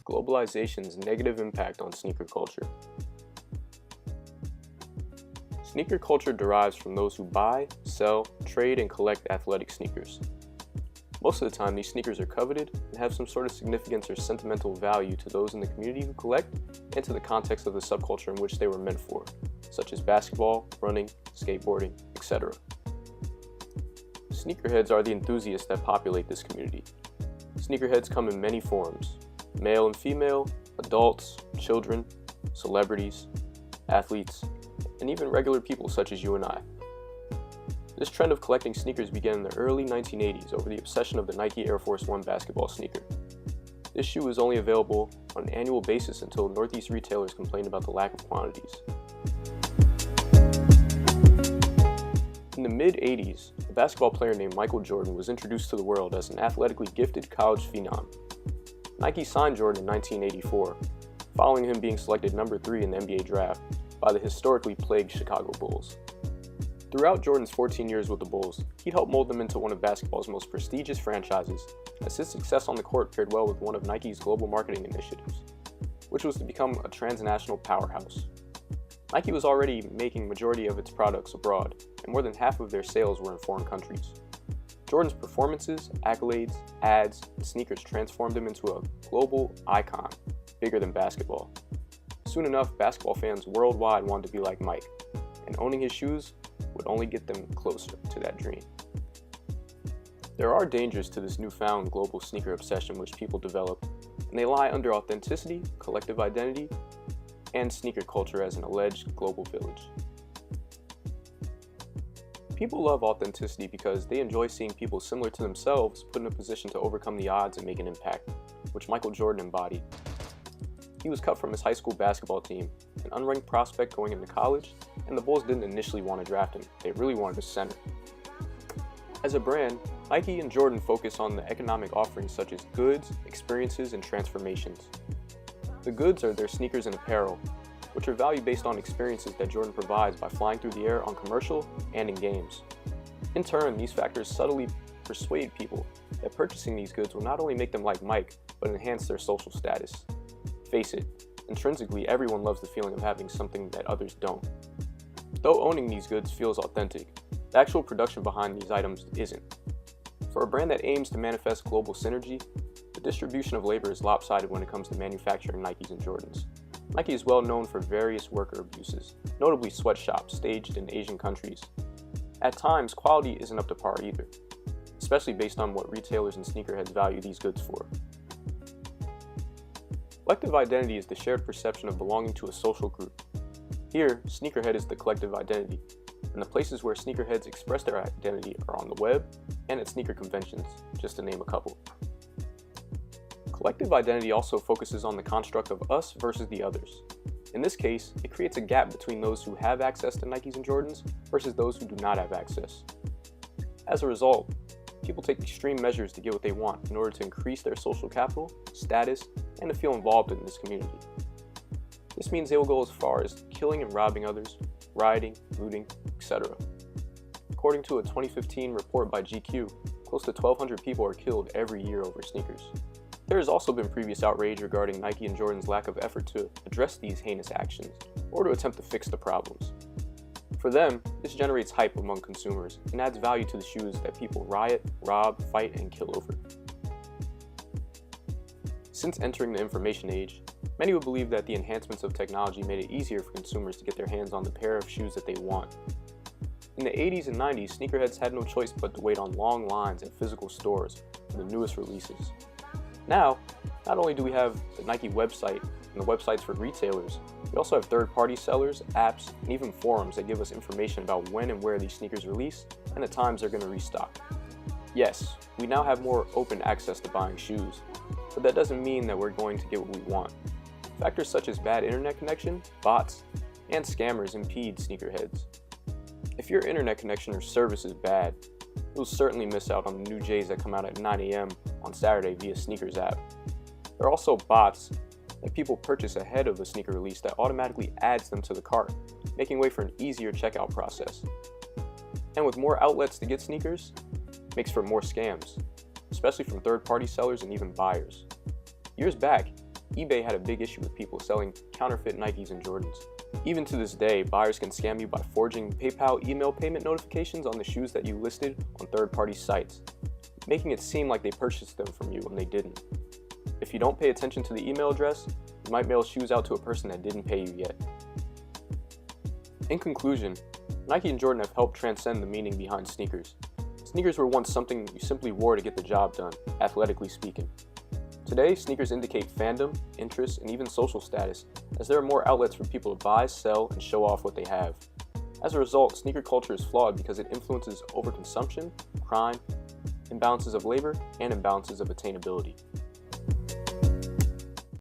Globalization's negative impact on sneaker culture. Sneaker culture derives from those who buy, sell, trade, and collect athletic sneakers. Most of the time, these sneakers are coveted and have some sort of significance or sentimental value to those in the community who collect and to the context of the subculture in which they were meant for, such as basketball, running, skateboarding, etc. Sneakerheads are the enthusiasts that populate this community. Sneakerheads come in many forms: male and female, adults, children, celebrities, athletes, and even regular people such as you and I. This trend of collecting sneakers began in the early 1980s over the obsession of the Nike Air Force 1 basketball sneaker. This shoe was only available on an annual basis until Northeast retailers complained about the lack of quantities. In the mid-80s, a basketball player named Michael Jordan was introduced to the world as an athletically gifted college phenom. Nike signed Jordan in 1984, following him being selected number 3 in the NBA draft by the historically plagued Chicago Bulls. Throughout Jordan's 14 years with the Bulls, he'd helped mold them into one of basketball's most prestigious franchises, as his success on the court paired well with one of Nike's global marketing initiatives, which was to become a transnational powerhouse. Nike was already making majority of its products abroad, and more than half of their sales were in foreign countries. Jordan's performances, accolades, ads, and sneakers transformed him into a global icon, bigger than basketball. Soon enough, basketball fans worldwide wanted to be like Mike, and owning his shoes would only get them closer to that dream. There are dangers to this newfound global sneaker obsession which people develop, and they lie under authenticity, collective identity, and sneaker culture as an alleged global village. People love authenticity because they enjoy seeing people similar to themselves put in a position to overcome the odds and make an impact, which Michael Jordan embodied. He was cut from his high school basketball team, an unranked prospect going into college, and the Bulls didn't initially want to draft him. They really wanted a center. As a brand, Nike and Jordan focus on the economic offerings such as goods, experiences, and transformations. The goods are their sneakers and apparel, which are value based on experiences that Jordan provides by flying through the air on commercial and in games. In turn, these factors subtly persuade people that purchasing these goods will not only make them like Mike, but enhance their social status. Face it, intrinsically everyone loves the feeling of having something that others don't. Though owning these goods feels authentic, the actual production behind these items isn't. For a brand that aims to manifest global synergy, the distribution of labor is lopsided when it comes to manufacturing Nikes and Jordans. Nike is well known for various worker abuses, notably sweatshops staged in Asian countries. At times, quality isn't up to par either, especially based on what retailers and sneakerheads value these goods for. Collective identity is the shared perception of belonging to a social group. Here, sneakerhead is the collective identity, and the places where sneakerheads express their identity are on the web and at sneaker conventions, just to name a couple. Collective identity also focuses on the construct of us versus the others. In this case, it creates a gap between those who have access to Nikes and Jordans versus those who do not have access. As a result, people take extreme measures to get what they want in order to increase their social capital, status, and to feel involved in this community. This means they will go as far as killing and robbing others, rioting, looting, etc. According to a 2015 report by GQ, close to 1,200 people are killed every year over sneakers. There has also been previous outrage regarding Nike and Jordan's lack of effort to address these heinous actions or to attempt to fix the problems. For them, this generates hype among consumers and adds value to the shoes that people riot, rob, fight, and kill over. Since entering the information age, many would believe that the enhancements of technology made it easier for consumers to get their hands on the pair of shoes that they want. In the 80s and 90s, sneakerheads had no choice but to wait on long lines at physical stores for the newest releases. Now, not only do we have the Nike website and the websites for retailers, we also have third-party sellers, apps, and even forums that give us information about when and where these sneakers release and the times they're going to restock. Yes, we now have more open access to buying shoes, but that doesn't mean that we're going to get what we want. Factors such as bad internet connection, bots, and scammers impede sneakerheads. If your internet connection or service is bad, you'll certainly miss out on the new J's that come out at 9 a.m. on Saturday via Sneakers app. There are also bots that people purchase ahead of a sneaker release that automatically adds them to the cart, making way for an easier checkout process. And with more outlets to get sneakers, makes for more scams, especially from third-party sellers and even buyers. Years back, eBay had a big issue with people selling counterfeit Nikes and Jordans. Even to this day, buyers can scam you by forging PayPal email payment notifications on the shoes that you listed on third-party sites, making it seem like they purchased them from you when they didn't. If you don't pay attention to the email address, you might mail shoes out to a person that didn't pay you yet. In conclusion, Nike and Jordan have helped transcend the meaning behind sneakers. Sneakers were once something you simply wore to get the job done, athletically speaking. Today, sneakers indicate fandom, interest, and even social status, as there are more outlets for people to buy, sell, and show off what they have. As a result, sneaker culture is flawed because it influences overconsumption, crime, imbalances of labor, and imbalances of attainability.